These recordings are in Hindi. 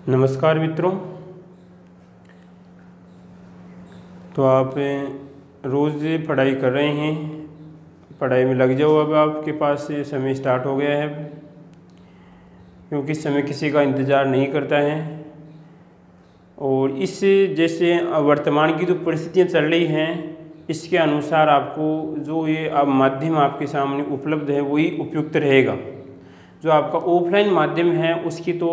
नमस्कार मित्रों। तो आप रोज़ पढ़ाई कर रहे हैं, पढ़ाई में लग जाओ। अब आपके पास समय स्टार्ट हो गया है, क्योंकि समय किसी का इंतज़ार नहीं करता है। और इस जैसे वर्तमान की जो परिस्थितियाँ चल रही हैं, इसके अनुसार आपको जो ये अब माध्यम आपके सामने उपलब्ध है वही उपयुक्त रहेगा। जो आपका ऑफलाइन माध्यम है उसकी तो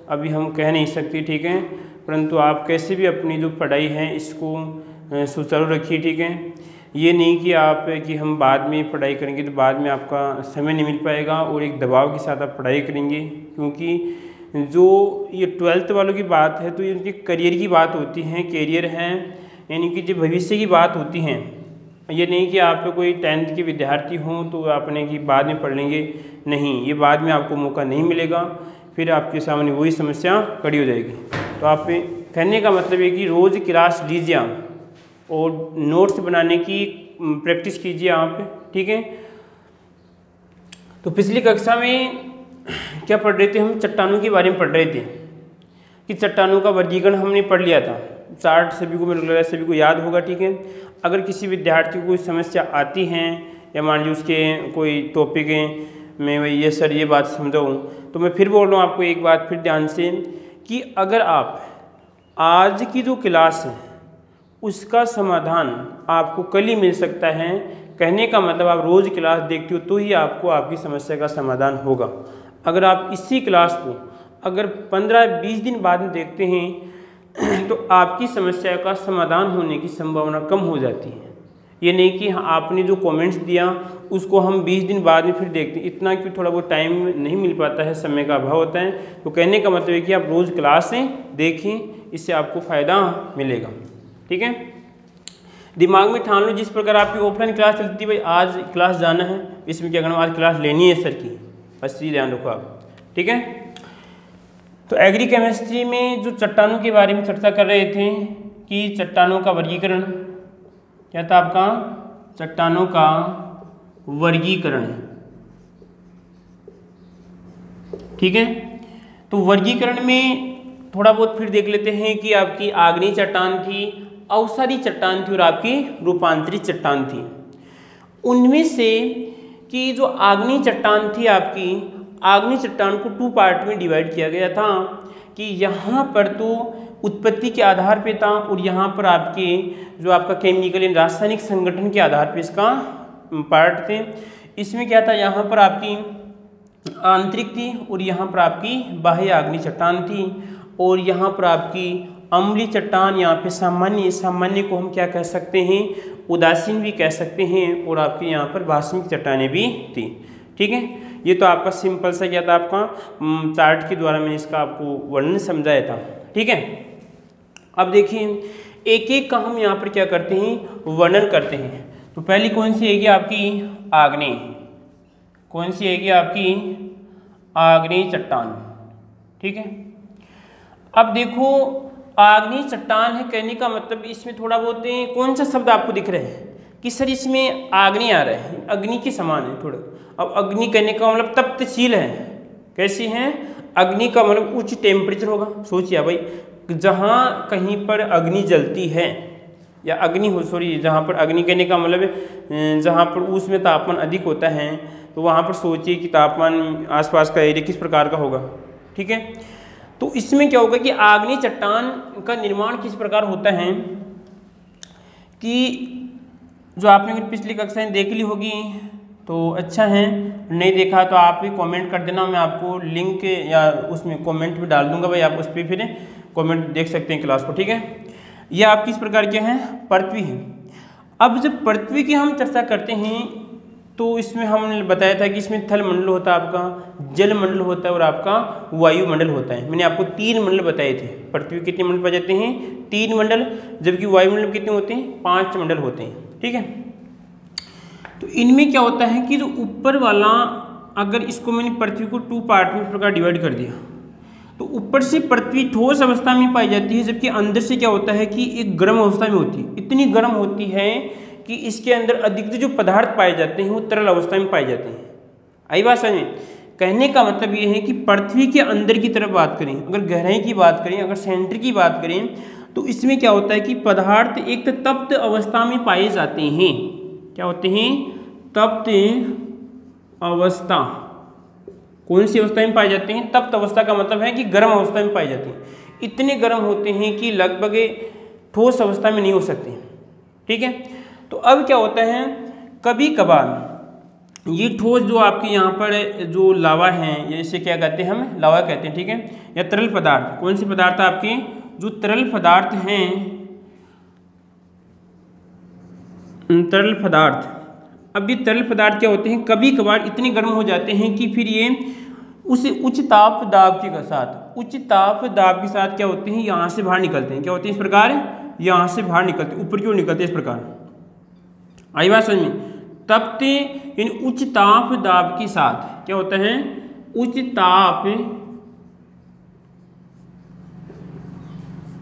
अभी हम कह नहीं सकते, ठीक है, परंतु आप कैसे भी अपनी जो पढ़ाई है इसको सुचारू रखिए, ठीक है। ये नहीं कि हम बाद में पढ़ाई करेंगे तो बाद में आपका समय नहीं मिल पाएगा और एक दबाव के साथ आप पढ़ाई करेंगे, क्योंकि जो ये 12th वालों की बात है तो ये उनके करियर की बात होती है। करियर है यानी कि जो भविष्य की बात होती हैं। ये नहीं कि आप कोई 10th के विद्यार्थी हों तो आपने कि बाद में पढ़ लेंगे, नहीं, ये बाद में आपको मौका नहीं मिलेगा, फिर आपके सामने वही समस्या खड़ी हो जाएगी। तो आप कहने का मतलब है कि रोज़ क्लास लीजिए आप और नोट्स बनाने की प्रैक्टिस कीजिए आप, ठीक है। तो पिछली कक्षा में क्या पढ़ रहे थे हम? चट्टानों के बारे में पढ़ रहे थे कि चट्टानों का वर्गीकरण हमने पढ़ लिया था। चार्ट सभी को, मेरे लग सभी को याद होगा, ठीक है। अगर किसी विद्यार्थी को कोई समस्या आती है या मान लीजिए उसके कोई टॉपिक है, मैं भाई ये सर ये बात समझाऊँ, तो मैं फिर बोल रहा हूँ आपको एक बात फिर ध्यान से कि अगर आप आज की जो क्लास है उसका समाधान आपको कल ही मिल सकता है। कहने का मतलब आप रोज़ क्लास देखते हो तो ही आपको आपकी समस्या का समाधान होगा। अगर आप इसी क्लास को अगर 15-20 दिन बाद में देखते हैं तो आपकी समस्या का समाधान होने की संभावना कम हो जाती है। ये नहीं कि आपने जो कमेंट्स दिया उसको हम 20 दिन बाद में फिर देखते हैं, इतना कि थोड़ा बहुत टाइम नहीं मिल पाता है, समय का अभाव होता है। तो कहने का मतलब है कि आप रोज़ क्लासें देखें, इससे आपको फ़ायदा मिलेगा, ठीक है। दिमाग में ठान लो, जिस प्रकार आपकी ऑफलाइन क्लास चलती है, भाई आज क्लास जाना है, इसमें क्या करना, आज क्लास लेनी है सर की, बस ये ध्यान रखो आप, ठीक है। तो एग्री केमिस्ट्री में जो चट्टानों के बारे में चर्चा कर रहे थे कि चट्टानों का वर्गीकरण क्या था आपका? चट्टानों का वर्गीकरण, ठीक है। तो वर्गीकरण में थोड़ा बहुत फिर देख लेते हैं कि आपकी आग्नेय चट्टान थी, अवसादी चट्टान थी और आपकी रूपांतरित चट्टान थी। उनमें से कि जो आग्नेय चट्टान थी, आपकी आग्नेय चट्टान को 2 पार्ट में डिवाइड किया गया था कि यहाँ पर तो उत्पत्ति के आधार पे था और यहाँ पर आपके जो आपका केमिकल यानी रासायनिक संगठन के आधार पे इसका पार्ट थे। इसमें क्या था, यहाँ पर आपकी आंतरिक थी और यहाँ पर आपकी बाह्य आग्नेय चट्टान थी और यहाँ पर आपकी अम्लीय चट्टान, यहाँ पे सामान्य को हम क्या कह सकते हैं, उदासीन भी कह सकते हैं, और आपके यहाँ पर भास्मिक चट्टानें भी थी, ठीक है। ये तो आपका सिंपल सा क्या था, आपका चार्ट के द्वारा मैंने इसका आपको वर्णन समझाया था, ठीक है। अब देखिए एक एक का हम यहाँ पर क्या करते हैं, वर्णन करते हैं। तो पहली कौन सी आएगी आपकी? आग्नेय। कौन सी आएगी आपकी? आग्नेय चट्टान, ठीक है। अब देखो आग्नेय चट्टान है, कहने का मतलब इसमें थोड़ा बहुत कौन सा शब्द आपको दिख रहा है कि सर इसमें आग्नेय आ रहा है, अग्नि के समान है थोड़ा। अब अग्नि कहने का मतलब तप्तशील है, कैसी है? अग्नि का मतलब उच्च टेम्परेचर होगा। सोचिए भाई, जहाँ कहीं पर अग्नि जलती है या अग्नि हो, सॉरी, जहाँ पर अग्नि कहने का मतलब जहाँ पर उसमें तापमान अधिक होता है, तो वहाँ पर सोचिए कि तापमान आसपास का एरिया किस प्रकार का होगा, ठीक है। तो इसमें क्या होगा कि आग्नेय चट्टान का निर्माण किस प्रकार होता है कि जो आपने पिछली कक्षाएं देख ली होगी तो अच्छा है, नहीं देखा तो आप भी कमेंट कर देना, मैं आपको लिंक या उसमें कमेंट भी डाल दूंगा, भाई आप उस पर फिर कमेंट देख सकते हैं क्लास को, ठीक है। यह आप किस प्रकार के हैं? पृथ्वी है। अब जब पृथ्वी की हम चर्चा करते हैं तो इसमें हमने बताया था कि इसमें थल मंडल होता है, आपका जल मंडल होता है और आपका वायु मंडल होता है। मैंने आपको 3 मंडल बताए थे। पृथ्वी कितने मंडल पाए जाते हैं? 3 मंडल, जबकि वायुमंडल कितने होते हैं? 5 मंडल होते हैं, ठीक है। तो इनमें क्या होता है कि जो ऊपर वाला, अगर इसको मैंने पृथ्वी को 2 पार्ट में इस प्रकार डिवाइड कर दिया, तो ऊपर से पृथ्वी ठोस अवस्था में पाई जाती है, जबकि अंदर से क्या होता है कि एक गर्म अवस्था में होती है। इतनी गर्म होती है कि इसके अंदर अधिकतर जो पदार्थ पाए जाते हैं वो तरल अवस्था में पाए जाते हैं। आई बात समझ में कहने का मतलब ये है कि पृथ्वी के अंदर की तरफ बात करें, अगर गहराई की बात करें, अगर सेंटर की बात करें, तो इसमें क्या होता है कि पदार्थ एक तप्त अवस्था में पाए जाते हैं। क्या होते हैं? तप्त अवस्था। कौन सी अवस्था में पाए जाते हैं? तप्त अवस्था का मतलब है कि गर्म अवस्था में पाए जाते हैं। इतने गर्म होते हैं कि लगभग ठोस अवस्था में नहीं हो सकते। ठीक है, तो अब क्या होता है, कभी कभार ये ठोस जो आपके यहाँ पर जो लावा है, या इसे क्या कहते हैं, हम लावा कहते हैं, ठीक है, या तरल पदार्थ, कौन से पदार्थ आपके जो तरल पदार्थ हैं, तरल पदार्थ, अब ये तरल पदार्थ क्या होते हैं, कभी कभार इतने गर्म हो जाते हैं कि फिर ये उस उच्च ताप दाब के साथ, उच्च ताप दाब के साथ क्या होते हैं, यहाँ से बाहर निकलते हैं। क्या होते हैं? इस प्रकार यहाँ से बाहर निकलते, ऊपर की ओर निकलते हैं, इस प्रकार। आई बात समझ में? तपते इन उच्च ताप दाब के साथ क्या होता है, उच्च ताप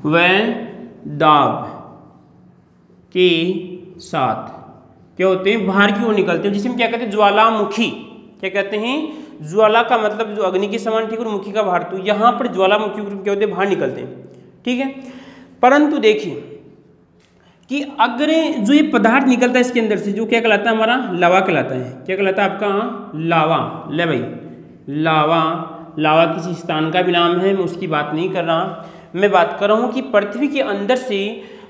व दाब के साथ क्या होते हैं, बाहर की ओर निकलते हैं, जिसे हम क्या कहते हैं, ज्वालामुखी। क्या कहते हैं? ज्वाला का मतलब जो अग्नि के समान, ठीक है, और मुखी का बाहर, तो यहाँ पर ज्वालामुखी क्या होते हैं, बाहर निकलते हैं। ठीक है, परंतु देखिए कि अगर जो ये पदार्थ निकलता है इसके अंदर से, जो क्या कहलाता है, हमारा लावा कहलाता है। क्या कहलाता है आपका? लावा। ले भाई, लावा, लावा किसी स्थान का भी नाम है, मैं उसकी बात नहीं कर रहा, मैं बात कर रहा हूँ कि पृथ्वी के अंदर से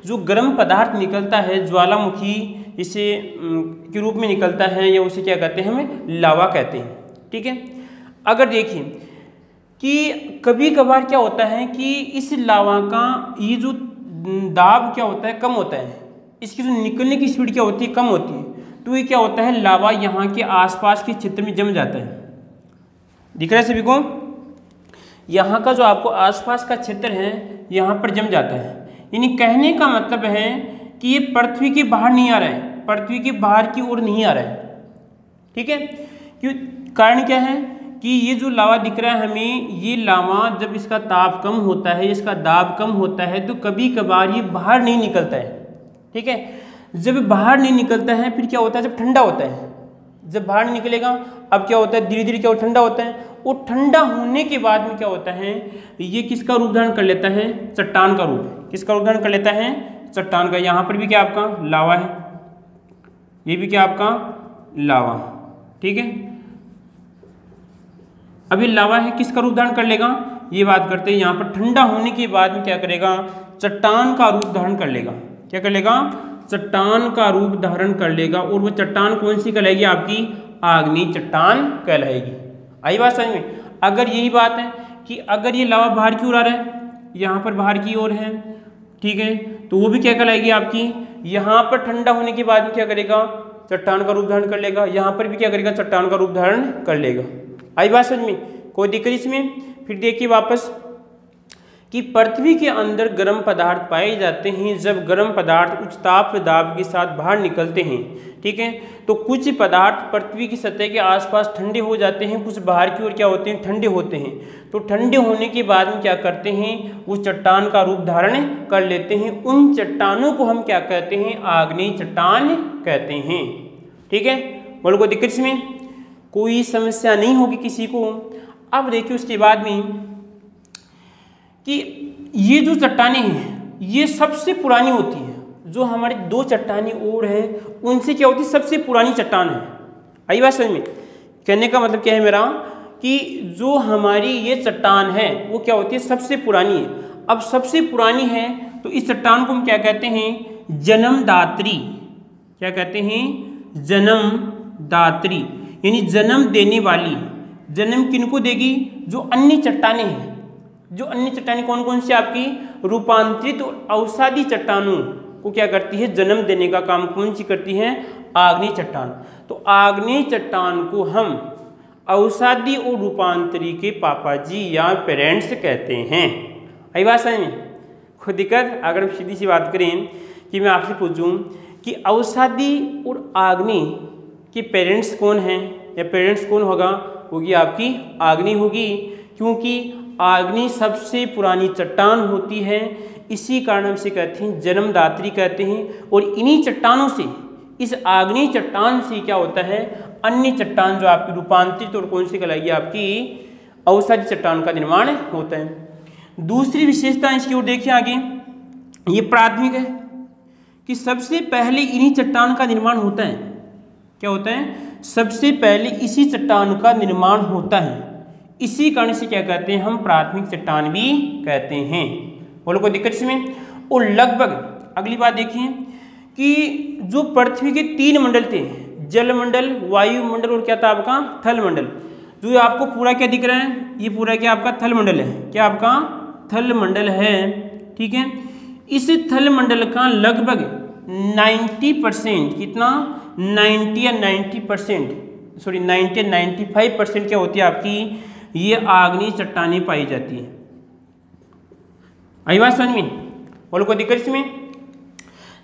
जो गर्म पदार्थ निकलता है, ज्वालामुखी इसे के रूप में निकलता है, या उसे क्या कहते हैं, हमें लावा कहते हैं। ठीक है, अगर देखिए कि कभी कभार क्या होता है कि इस लावा का ये जो दाब क्या होता है, कम होता है, इसकी जो निकलने की स्पीड क्या होती है, कम होती है, तो ये क्या होता है, लावा यहाँ के आसपास के क्षेत्र में जम जाता है। दिख रहा है सभी को? यहाँ का जो आपको आसपास का क्षेत्र है, यहाँ पर जम जाता है। यानी कहने का मतलब है कि ये पृथ्वी के बाहर नहीं आ रहा है, पृथ्वी के बाहर की ओर नहीं आ रहा है। ठीक है, क्यों? कारण क्या है कि ये जो लावा दिख रहा है हमें, ये लावा जब इसका ताप कम होता है, इसका दाब कम होता है, तो कभी कभार ये बाहर नहीं निकलता है। ठीक है, जब बाहर नहीं निकलता है फिर क्या होता है, जब ठंडा होता है, जब बाहर नहीं निकलेगा, अब क्या होता है, धीरे धीरे क्या ठंडा होता है, और ठंडा होने के बाद में क्या होता है, ये किसका रूप धारण कर लेता है, चट्टान का रूप। किसका रूप धारण कर लेता है? चट्टान का। यहाँ पर भी क्या आपका लावा है, ये भी क्या आपका लावा। ठीक है, अभी लावा है, किसका रूप धारण कर लेगा, ये बात करते हैं। यहाँ पर ठंडा होने के बाद में क्या करेगा, चट्टान का रूप धारण कर लेगा। क्या कर लेगा? चट्टान का रूप धारण कर लेगा, और वो चट्टान कौन सी कहलाएगी, आपकी आग्नेय चट्टान कहलाएगी। आई बात समझ में? अगर यही बात है कि अगर ये लावा बाहर की ओर आ रहा है, यहाँ पर बाहर की ओर है, ठीक है, तो वो भी क्या कहलाएगी आपकी, यहाँ पर ठंडा होने के बाद में क्या करेगा, चट्टान का रूप धारण कर लेगा, यहाँ पर भी क्या करेगा, चट्टान का रूप धारण कर लेगा। आई बात समझ में? कोई दिक्कत इसमें? फिर देखिए वापस कि पृथ्वी के अंदर गर्म पदार्थ पाए जाते हैं। जब गर्म पदार्थ उच्च ताप दाब के साथ बाहर निकलते हैं, ठीक है, तो कुछ पदार्थ पृथ्वी की सतह के आसपास ठंडे हो जाते हैं, कुछ बाहर की ओर क्या होते हैं, ठंडे होते हैं। तो ठंडे होने के बाद में क्या करते हैं, वो चट्टान का रूप धारण कर लेते हैं। उन चट्टानों को हम क्या कहते हैं, आग्नेय चट्टान कहते हैं। ठीक है, बोलो कोई दिक्कत इसमें? कोई समस्या नहीं होगी किसी को। अब देखिए उसके बाद में कि ये जो चट्टानें हैं ये सबसे पुरानी होती हैं। जो हमारी दो चट्टानें और है उनसे क्या होती है, सबसे पुरानी चट्टान है। आई बात समझ में? कहने का मतलब क्या है मेरा कि जो हमारी ये चट्टान है वो क्या होती है, सबसे पुरानी है। अब सबसे पुरानी है तो इस चट्टान को हम क्या कहते हैं, जन्मदात्री। क्या कहते हैं, जन्मदात्री, यानी जन्म देने वाली। जन्म किनको देगी, जो अन्य चट्टानें हैं। जो अन्य चट्टानें कौन कौन सी आपकी, रूपांतरित और अवसादी चट्टानों को क्या करती है, जन्म देने का काम कौन सी करती है, आग्नेय चट्टान। तो आग्नेय चट्टान को हम अवसादी और रूपांतरी के पापा जी या पेरेंट्स कहते हैं। आई बात समझ में? खुद दिक्कत अगर हम सीधी सी बात करें कि मैं आपसे पूछूं कि अवसादी और आग्नेय के पेरेंट्स कौन हैं, या पेरेंट्स कौन होगी आपकी आग्नेय होगी, क्योंकि आग्नेय सबसे पुरानी चट्टान होती है। इसी कारण हम इसे कहते हैं जन्मदात्री कहते हैं। और इन्हीं चट्टानों से, इस आग्नेय चट्टान से क्या होता है, अन्य चट्टान जो आपकी रूपांतरित और कौन सी कहलाएगी, आपकी अवसादी चट्टान का निर्माण होता है। दूसरी विशेषता इसकी ओर देखिए आगे, ये प्राथमिक है कि सबसे पहले इन्हीं चट्टान का निर्माण होता है। क्या होता है? सबसे पहले इसी चट्टान का निर्माण होता है। इसी कारण से क्या कहते हैं हम, प्राथमिक चट्टान भी कहते हैं। बोलो कोई दिक्कत इसमें? और लगभग अगली बात देखिए कि जो पृथ्वी के 3 मंडल थे, जलमंडल, वायुमंडल और क्या था आपका थल मंडल, जो आपको पूरा क्या दिख रहा है, ये पूरा क्या आपका थल मंडल है, क्या आपका थल मंडल है, ठीक है। इस थल मंडल का लगभग 90%, कितना 90 या 90%, सॉरी 90 या 95% क्या होती है आपकी, ये आग्नेय चट्टानें पाई जाती है। आई बात समझ में? बोलो कोई दिक्कत इसमें?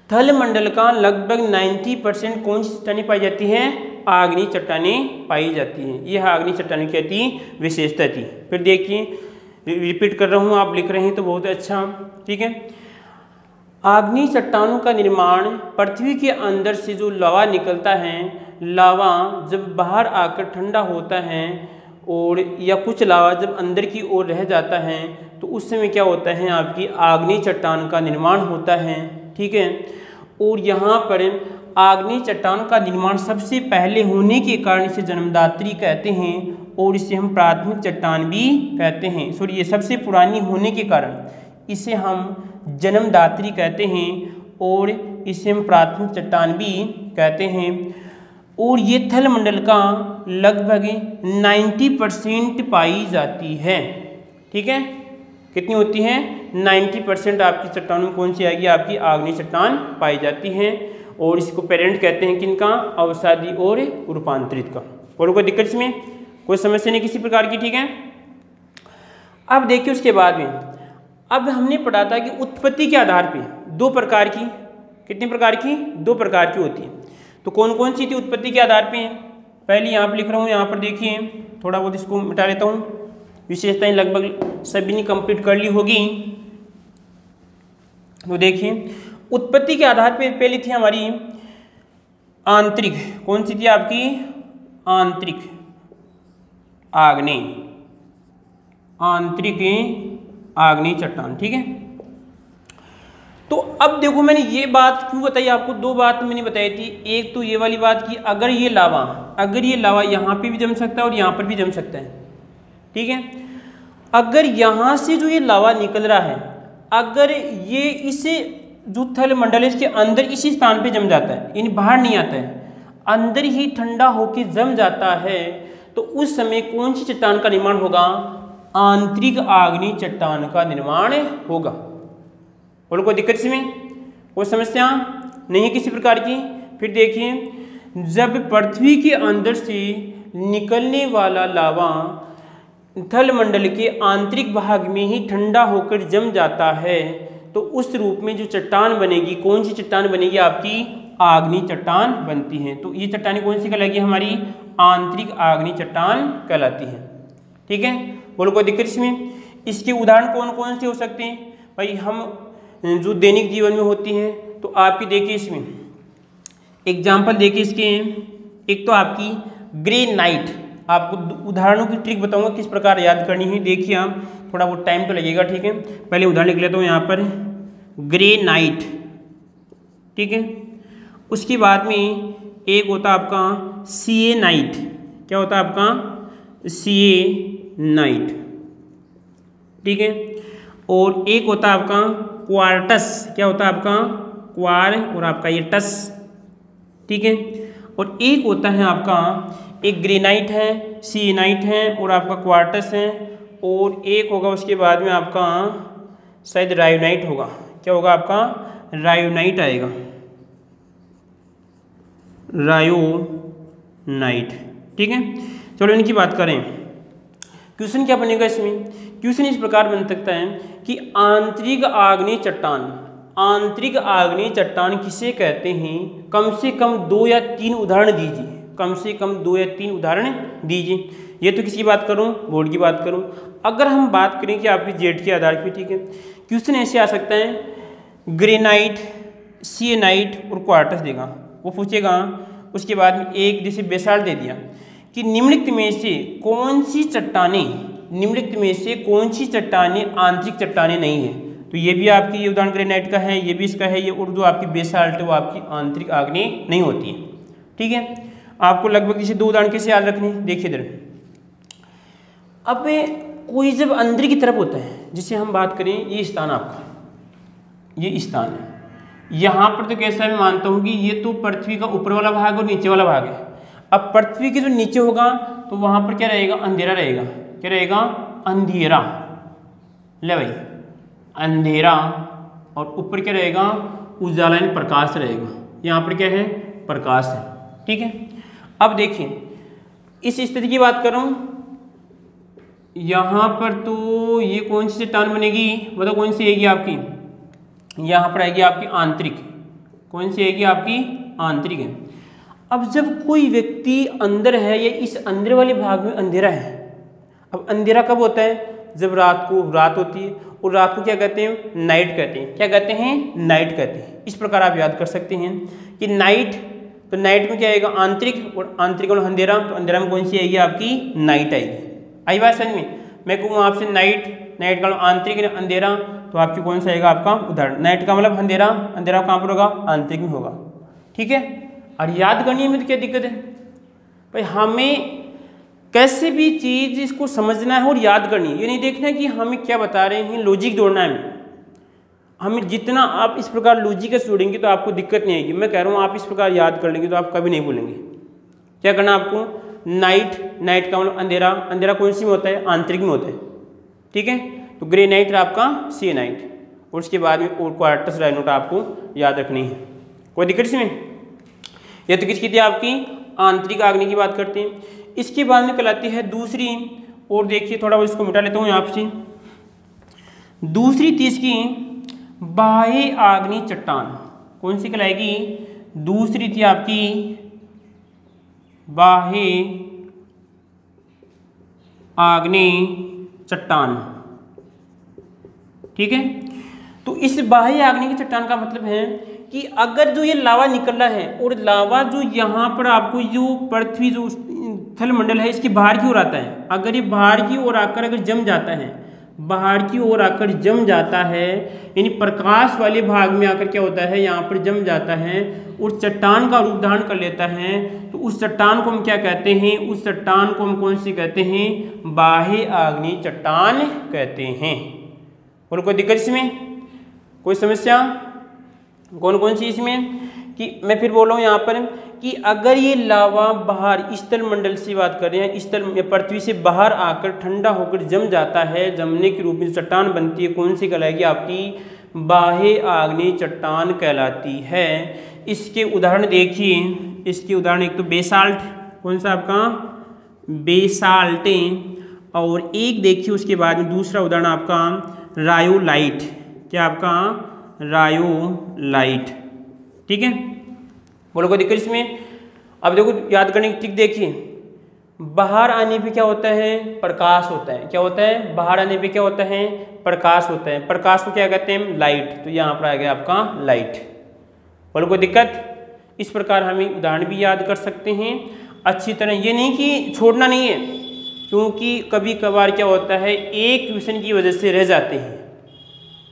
थल मंडल का लगभग 90% कौन सी चट्टानें पाई जाती हैं, आग्नेय चट्टानें पाई जाती हैं। यह आग्नेय चट्टानें क्या थी, विशेषता थी। फिर देखिए, रिपीट कर रहा हूँ, आप लिख रहे हैं तो बहुत अच्छा, ठीक है। आग्नेय चट्टानों का निर्माण पृथ्वी के अंदर से जो लावा निकलता है, लावा जब बाहर आकर ठंडा होता है और या कुछ लावा जब अंदर की ओर रह जाता है तो उस समय क्या होता है, आपकी आग्नेय चट्टान का निर्माण होता है, ठीक है। और यहाँ पर आग्नेय चट्टान का निर्माण सबसे पहले होने के कारण इसे जन्मदात्री कहते हैं और इसे हम प्राथमिक चट्टान भी कहते हैं। सॉरी, ये सबसे पुरानी होने के कारण इसे हम जन्मदात्री कहते हैं और इसे हम प्राथमिक चट्टान भी कहते हैं। और ये थल मंडल का लगभग 90% पाई जाती है, ठीक है। कितनी होती है? 90% आपकी चट्टानों में कौन सी आएगी, आपकी आग्नेय चट्टान पाई जाती है। और इसको पेरेंट कहते हैं किनका, अवसादी और रूपांतरित का। और कोई दिक्कत इसमें, कोई समस्या नहीं किसी प्रकार की, ठीक है। अब देखिए उसके बाद में, अब हमने पढ़ा था कि उत्पत्ति के आधार पे 2 प्रकार की, कितने प्रकार की, 2 प्रकार की होती है। तो कौन कौन सी थी उत्पत्ति के आधार पे? पहले यहाँ पर लिख रहा हूँ, यहाँ पर देखिए थोड़ा बहुत इसको मिटा लेता हूँ। विशेषताएं लगभग सभी ने कंप्लीट कर ली होगी। तो देखिए, उत्पत्ति के आधार पे पहली थी हमारी आंतरिक, कौन सी थी आपकी, आंतरिक आग्नेय, आंतरिक आग्नेय चट्टान, ठीक है। तो अब देखो, मैंने ये बात क्यों बताई आपको, 2 बात मैंने बताई थी। एक तो ये वाली बात कि अगर ये लावा यहाँ पे भी जम सकता है और यहाँ पर भी जम सकता है, ठीक है। अगर यहाँ से जो ये लावा निकल रहा है, अगर ये इसे जो थल मंडल है इसके अंदर इसी स्थान पे जम जाता है, यानी बाहर नहीं आता है, अंदर ही ठंडा होकर जम जाता है, तो उस समय कौन सी चट्टान का निर्माण होगा, आंतरिक आग्नेय चट्टान का निर्माण होगा। और कोई दिक्कत इसमें, कोई समस्या नहीं है किसी प्रकार की। फिर देखिए, जब पृथ्वी के अंदर से निकलने वाला लावा थल मंडल के आंतरिक भाग में ही ठंडा होकर जम जाता है, तो उस रूप में जो चट्टान बनेगी, कौन सी चट्टान बनेगी, आपकी आग्नेय चट्टान बनती है। तो ये चट्टानें कौन सी कहलाएगी, हमारी आंतरिक आग्नेय चट्टान कहलाती है, ठीक है। बोलो कोई दिक्कत इसमें? इसके उदाहरण कौन कौन से हो सकते हैं भाई, हम जो दैनिक जीवन में होती हैं, तो आपकी देखिए इसमें एग्जाम्पल देखिए इसके, एक तो आपकी ग्रेनाइट। आपको उदाहरणों की ट्रिक बताऊंगा किस प्रकार याद करनी है। देखिए आप, थोड़ा बहुत टाइम तो लगेगा, ठीक है। पहले उदाहरण लिख लेता हूँ यहाँ पर, ग्रेनाइट, ठीक है। उसके बाद में एक होता आपका सिएनाइट। क्या होता है आपका, सिएनाइट, ठीक है। और एक होता है आपका क्वार्टस। क्या होता है आपका, क्वार और आपका ये टस, ठीक है। और एक होता है आपका, एक ग्रेनाइट है, सिएनाइट है और आपका क्वार्टस है, और एक होगा उसके बाद में आपका शायद रायोनाइट होगा। क्या होगा आपका, रायोनाइट आएगा, रायोनाइट, ठीक है। चलो इनकी बात करें। क्वेश्चन क्या बनेगा इसमें? क्वेश्चन इस प्रकार बन सकता है कि आंतरिक आग्नेय चट्टान, आंतरिक आग्नेय चट्टान किसे कहते हैं, कम से कम 2 या 3 उदाहरण दीजिए, कम से कम 2 या 3 उदाहरण दीजिए। ये तो किसकी बात करूं, बोर्ड की बात करूं। अगर हम बात करें कि आपकी जेड के आधार पर, ठीक है, क्वेश्चन ऐसे आ सकता है, ग्रेनाइट, सिएनाइट और क्वार्टस देगा, वो पूछेगा उसके बाद में एक जैसे बेसाल्ट दे दिया कि निम्नलिखित में से कौन सी चट्टानें आंतरिक चट्टानें नहीं है। तो ये भी आपकी ये उदाहरण ग्रेनाइट का है, ये भी इसका है। ये और जो आपकी बेसाल्ट है वो आपकी आंतरिक आग्नेय नहीं होती है। ठीक है, आपको लगभग जैसे 2 उदाहरण कैसे याद रखने, देखिए इधर। अब कोई जब अंदर की तरफ होता है, जिसे हम बात करें, ये स्थान आपका, ये स्थान है यहाँ पर, तो कैसा मैं मानता हूँ कि ये तो पृथ्वी का ऊपर वाला भाग और नीचे वाला भाग है। अब पृथ्वी के जो नीचे होगा तो वहाँ पर क्या रहेगा, अंधेरा रहेगा। क्या रहेगा, अंधेरा। ले भाई, अंधेरा। और ऊपर क्या रहेगा, उजाला यानी प्रकाश रहेगा। यहाँ पर क्या है, प्रकाश है। ठीक है, अब देखिए इस स्थिति की बात कर रहा हूँ, यहाँ पर तो ये कौन सी चट्टान बनेगी, बताओ कौन सी आएगी आपकी, यहाँ पर आएगी आपकी आंतरिक। कौन सी आएगी आपकी, आंतरिक है। अब जब कोई व्यक्ति अंदर है या इस अंदर वाले भाग में अंधेरा है, अब अंधेरा कब होता है, जब रात होती है, और रात को क्या कहते हैं, नाइट कहते हैं। क्या कहते हैं, नाइट कहते हैं। इस प्रकार आप याद कर सकते हैं कि नाइट, तो नाइट में क्या आएगा, आंतरिक, और आंतरिक और अंधेरा, तो अंधेरा में कौन सी आएगी आपकी, नाइट आएगी। आई बात समझ में। मैं कहूँ आपसे नाइट का आंतरिक अंधेरा, तो आपकी कौन सा आएगा आपका उदाहरण, नाइट का मतलब अंधेरा। अंधेरा कहाँ पर होगा, आंतरिक में होगा। ठीक है, और याद करने में तो क्या दिक्कत है भाई, हमें कैसे भी चीज़ इसको समझना है और याद करनी है। ये नहीं देखना है कि हमें क्या बता रहे हैं, लॉजिक जोड़ना है हमें। जितना आप इस प्रकार लॉजिक से जोड़ेंगे तो आपको दिक्कत नहीं आएगी। मैं कह रहा हूँ आप इस प्रकार याद कर लेंगे तो आप कभी नहीं भूलेंगे। क्या करना आपको, नाइट का मतलब अंधेरा। अंधेरा कौन सी में होता है, आंतरिक में होता है। ठीक है, तो ग्रे नाइट आपका सी नाइट, और उसके बाद में और क्वार्टस राइनोट आपको याद रखनी है। कोई दिक्कत इसमें। ये तो किसकी थी, आपकी आंतरिक आग्नेय की बात करते हैं। इसके बाद में कहलाती है दूसरी, और देखिए थोड़ा बहुत इसको मिटा लेता हूँ आपसे। दूसरी तीसरी बाह्य आग्नेय चट्टान कौन सी कहलाएगी, दूसरी थी आपकी बाह्य आग्नेय चट्टान। ठीक है, तो इस बाह्य आग्नेय की चट्टान का मतलब है कि अगर जो ये लावा निकल रहा है, और लावा जो यहाँ पर आपको जो पृथ्वी जो थल मंडल है इसकी बाहर की ओर आता है, अगर ये बाहर की ओर आकर अगर जम जाता है, बाहर की ओर आकर जम जाता है, यानी प्रकाश वाले भाग में आकर क्या होता है, यहाँ पर जम जाता है और चट्टान का रूप धारण कर लेता है, तो उस चट्टान को हम क्या कहते हैं, उस चट्टान को हम कौन सी कहते हैं, बाह्य आग्नेय चट्टान कहते हैं। और कोई दिक्कत इसमें, कोई समस्या, कौन कौन सी इसमें, कि मैं फिर बोल रहा हूँ यहाँ पर कि अगर ये लावा बाहर स्थल मंडल से बात कर रहे हैं, स्थल पृथ्वी से बाहर आकर ठंडा होकर जम जाता है, जमने के रूप में चट्टान बनती है, कौन सी कहलाएगी, आपकी बाह्य आग्नेय चट्टान कहलाती है। इसके उदाहरण देखिए, इसके उदाहरण एक तो बेसाल्ट, कौन सा आपका बेसाल्ट, और एक देखिए उसके बाद में दूसरा उदाहरण आपका रायोलाइट। क्या आपका रायोलाइट। ठीक है, बोलो कोई दिक्कत इसमें। अब देखो याद करने की ट्रिक देखिए, बाहर आने पे क्या होता है, प्रकाश होता है। क्या होता है, बाहर आने पे क्या होता है, प्रकाश होता है। प्रकाश को क्या कहते हैं, लाइट। तो यहाँ पर आ गया आपका लाइट। बोलो कोई दिक्कत। इस प्रकार हमें उदाहरण भी याद कर सकते हैं अच्छी तरह। ये नहीं कि छोड़ना नहीं है, क्योंकि कभी कभार क्या होता है एक क्वेश्चन की वजह से रह जाते हैं।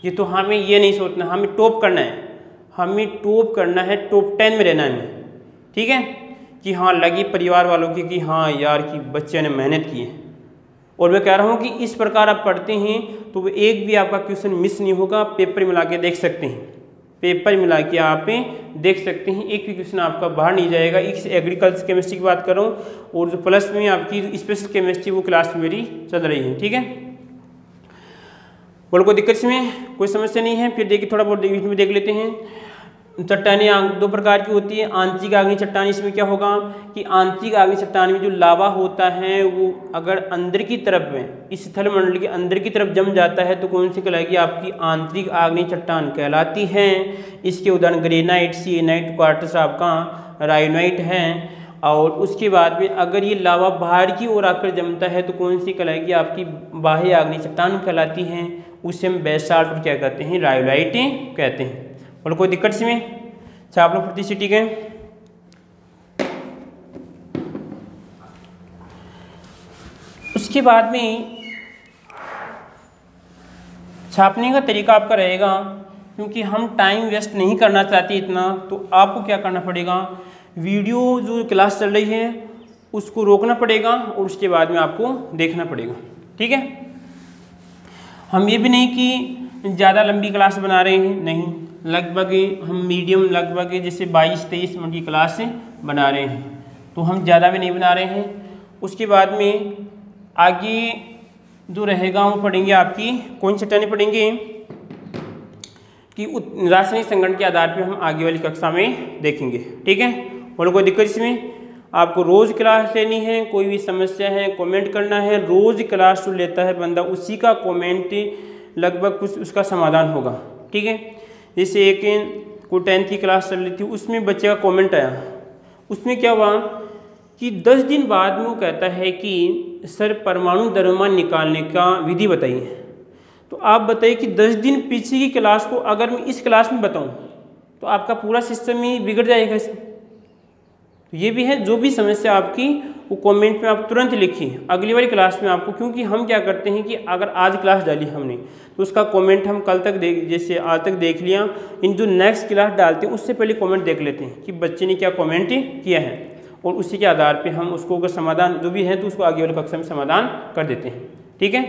ये तो हमें ये नहीं सोचना, हमें टॉप करना है, हमें टॉप करना है, टॉप 10 में रहना है। ठीक है, कि हाँ लगी परिवार वालों की कि हाँ यार कि बच्चे ने मेहनत की है। और मैं कह रहा हूँ कि इस प्रकार आप पढ़ते हैं तो वो एक भी आपका क्वेश्चन मिस नहीं होगा। पेपर मिला के देख सकते हैं, पेपर मिला के आप देख सकते हैं, एक भी क्वेश्चन आपका बाहर नहीं जाएगा। एक एग्रीकल्चर केमिस्ट्री की बात कर रहा हूँ, और जो प्लस में आपकी स्पेशल केमिस्ट्री वो क्लास मेरी चल रही है। ठीक है, बोलो कोई दिक्कत इसमें, कोई समस्या नहीं है। फिर देखिए थोड़ा बहुत में देख लेते हैं। चट्टानें 2 प्रकार की होती है। आंतरिक आग्नेय चट्टान, इसमें क्या होगा कि आंतरिक आग्नेय चट्टान में जो लावा होता है वो अगर अंदर की तरफ में, इस स्थल मंडल के अंदर की तरफ जम जाता है तो कौन सी कहलाएगी, आपकी आंतरिक आग्नेय चट्टान कहलाती है। इसके उदाहरण ग्रेनाइट, सिएनाइट, क्वार्ट्ज आपका रायोनाइट है। और उसके बाद में अगर ये लावा बाहर की ओर आकर जमता है तो कौन सी कहलाएगी, आपकी बाह्य आग्नेय चट्टान कहलाती है। उसे हम बेसाल्ट और क्या कहते हैं, रायोलाइट कहते हैं। और कोई दिक्कत इसमें, अच्छा आप लोग प्रतिष्ठित। ठीक है, उसके बाद में छापने का तरीका आपका रहेगा, क्योंकि हम टाइम वेस्ट नहीं करना चाहते इतना, तो आपको क्या करना पड़ेगा, वीडियो जो क्लास चल रही है उसको रोकना पड़ेगा और उसके बाद में आपको देखना पड़ेगा। ठीक है, हम ये भी नहीं कि ज़्यादा लंबी क्लास बना रहे हैं, नहीं, लगभग हम मीडियम लगभग जैसे 22-23 मिनट की क्लास बना रहे हैं, तो हम ज़्यादा भी नहीं बना रहे हैं। उसके बाद में आगे जो रहेगा वो पढ़ेंगे आपकी कौन चट्टानें पढ़ेंगे कि रासायनिक संगठन के आधार पे हम आगे वाली कक्षा में देखेंगे। ठीक है, और कोई दिक्कत इसमें, आपको रोज़ क्लास लेनी है, कोई भी समस्या है कमेंट करना है, रोज़ क्लास जो लेता है बंदा उसी का कमेंट लगभग कुछ उसका समाधान होगा। ठीक है, जैसे एक कोई 10th की क्लास चल रही थी, उसमें बच्चे का कमेंट आया, उसमें क्या हुआ कि 10 दिन बाद में वो कहता है कि सर परमाणु द्रव्यमान निकालने का विधि बताइए। तो आप बताइए कि 10 दिन पीछे की क्लास को अगर मैं इस क्लास में बताऊं तो आपका पूरा सिस्टम ही बिगड़ जाएगा इसमें। तो ये भी है, जो भी समस्या आपकी वो कमेंट में आप तुरंत लिखिए, अगली वाली क्लास में आपको, क्योंकि हम क्या करते हैं कि अगर आज क्लास डाली हमने तो उसका कमेंट हम कल तक जैसे आज तक देख लिया, इन जो नेक्स्ट क्लास डालते हैं उससे पहले कमेंट देख लेते हैं कि बच्चे ने क्या कमेंट किया है, और उसी के आधार पर हम उसको अगर समाधान जो भी है तो उसको आगे वाली कक्षा में समाधान कर देते हैं। ठीक है।